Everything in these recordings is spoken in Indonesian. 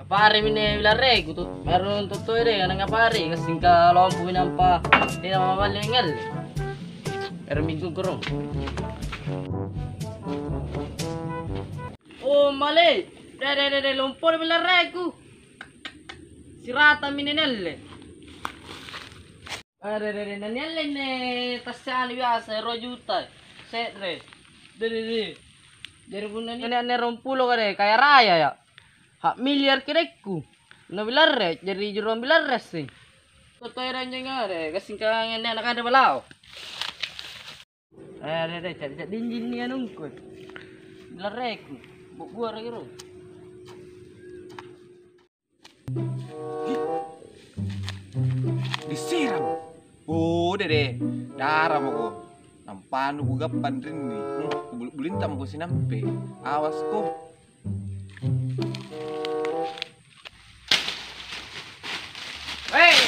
Pare mine vilare kutu meron toto ere anang pare kasing ka lompo minampa di na mamalingal. Pero minggu kurong. Oh male, de lompo vilare ku. Sirata minenelle. Nanyalle ne tasyan biasa rojuta. Setre. Dari punan ini rompulo kare kaya raya ya. Hak miliar kireku. Na bilarre jadi juruan bilarre sih. Toto eranya ngare kasing kangen anak ada balau. Cari dinjin ni anungkut. Bilarre ku. Buk gua ro. Disiram. Oh, dede. Darah mo. Nampano bugapan rin ni. Bulintam ko sinampe. Awas ko.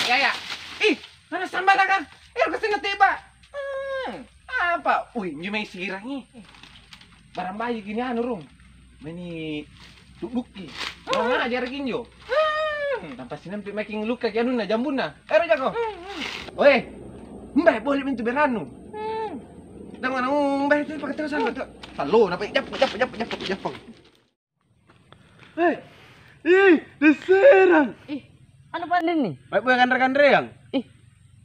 Gaya. Mana sambal ka? Kasi natiba. Apa? Uy, hindi may sirang Barang bayi gini ano rong. Mani duduki. Mga ajar kinyo. Tanpa sinampe making luka kaya na jambun na. Jako. Oy. Mbak boleh mintu beranu. Jangan mbak itu pakai terus salo napa jap. Diserang. Ano pa din ni? Baik bukan rekan reang.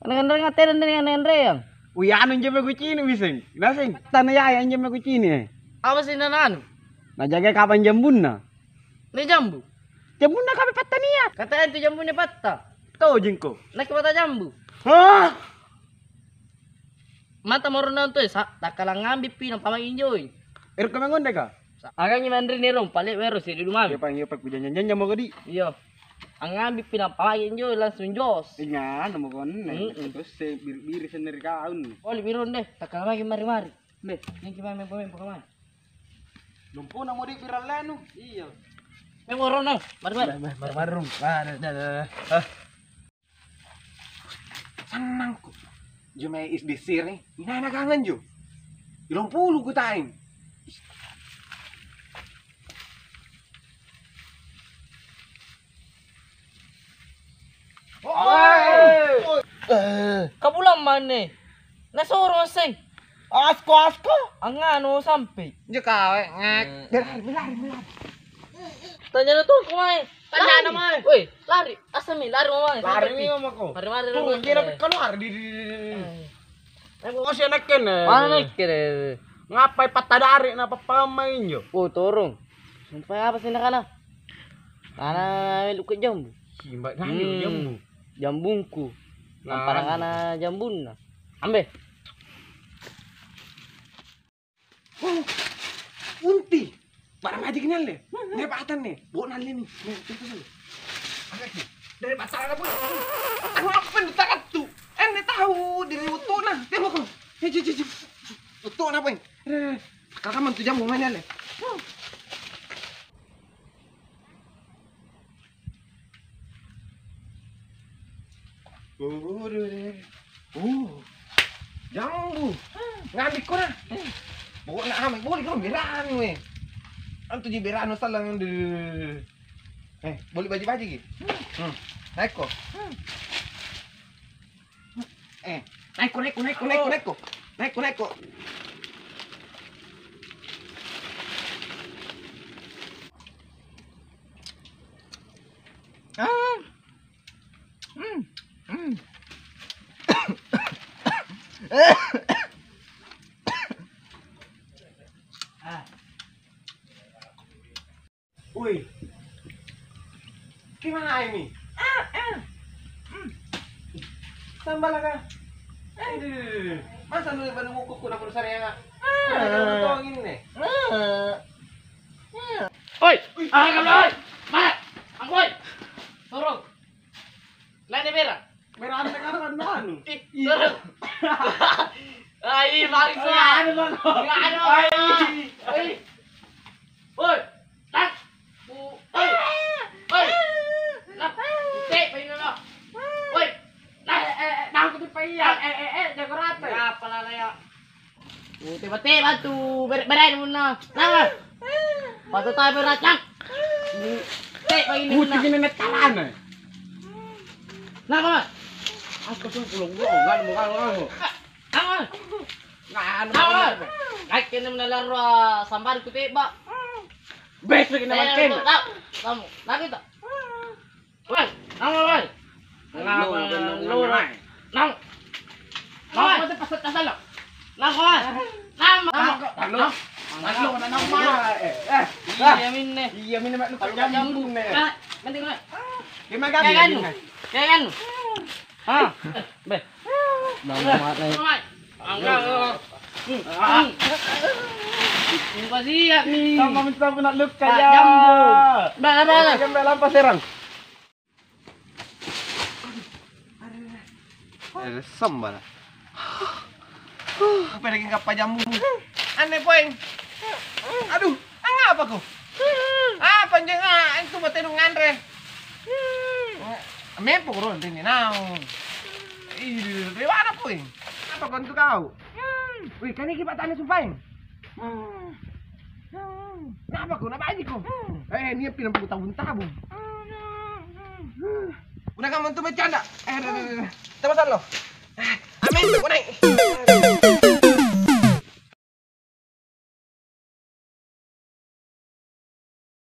Ano ngaten dengan reyang. Uy, ano jeme kucini bising. Nasing tanah ya yang jeme kucini. Apa sih nanan? Najaga kapan jambun na? Ni jambu. Jambun na kami patania. Kata itu jambu ni patta. Kau jengko. Nak mata jambu. Hah? Mata morona to takalang ngambi pinang pamang-enjoy. Ka mangon ka? Agak ni mandri ni rom palit wero si di rumah. Ya pang pak janjan mo gadi. Iyo. Ang ngambi pinang pamang-enjoy langsung jos. Iya, namo kon. Terus se bir sendiri kaun. Oli biron deh, takalang lagi mari-mari. Be, yang kita main pemain. Lumpo na mo di viral lanu. Iya. Main morona, mari-mari. Marung. Senang ko. Jumay is disir nih. Inanagangan jo. 20 ko taing. Kabulang mana? Nasorong sing. Asko. Ang ano sampai. Jo kawe ngek. Lari. Tanya na tuh kumain. Tanya naman. Woi, lari. Asa mi, lari mo man. Lari mi mama ko. Mari. Tuh, kira keluar di. Ako siya nakin eh. Mana nak kira? Ngapai patadari na papamain yo. Oh, torong. Sampai apa sih nakana? Kana lukit jambu. Simba nani jambu. Jambungku. Nampara kana jambun na. Ambe. Unti. Para majik nyalle. Nih patan nih. Bawa nalle nih. Nih, itu. Agak nih. Dari pasar apa? Ngapain ditakat tuh? Ene tahu diri utuh nah. Tengok kau. Hei. Utuh apa ini? Kakak mantu jambu mana le? Jambu. Ngambil kau nah. Bawa nak ambil boleh kau beran weh. Antu di berano salang de. Boleh baju gitu. Naik kok. Naik kok. Wih. Gimana ini? Sambal ka. Masa nu ba nungukuk ko na puro sarya nga? Tongin ni. Oi, kamloy. Mana? Angkoy. Turun. Lani bera. Merah na karon na ano? Turun. Ay, bakit ko? Ano ba? Ano? Ay. Oi. Tak. Oi. Jago rata. Ya, palalaya. Tiba-tiba tuh berein muna. Nah. Patut tayo berat lang. Tek pagi ni Putih na. gini net kalan eh. Nah, kawan. Aku tuh pulang enggak mau kamu. Kawan. Nah, Kawan. Kaya kena menalaro sambar ko tiba. Besok ini makin. Kamu, nakita. Wal, kawan. Nang. Kawan, Kamu tuh pasat kasalo. nang kawan. Nang. Talo na nang ma. Iya minne. Iya minum lu Kalau jambu jambu. ne. Penting na. Gimana Kayak kan? Kayak kan? Hah? Be. Mat na. Angka. Ini pasti ya nih. Sama minta nak look Pak kaya. jambu. Bala. Jambu lampas serang. Sambal. Apa lagi ngapa jambu? Aneh poin. Aduh, apa kau? Apa jangan itu batenu ngandre. Mempo ron ini naon. Ih, mana poin? Apa kau untuk kau? Wih, kan ini kibatane sumpahin. Kenapa kau? Kenapa aja kau? Ini pinam tabung-tabung. Udah kamu tuh bercanda. Teman lo. Amin, kau naik.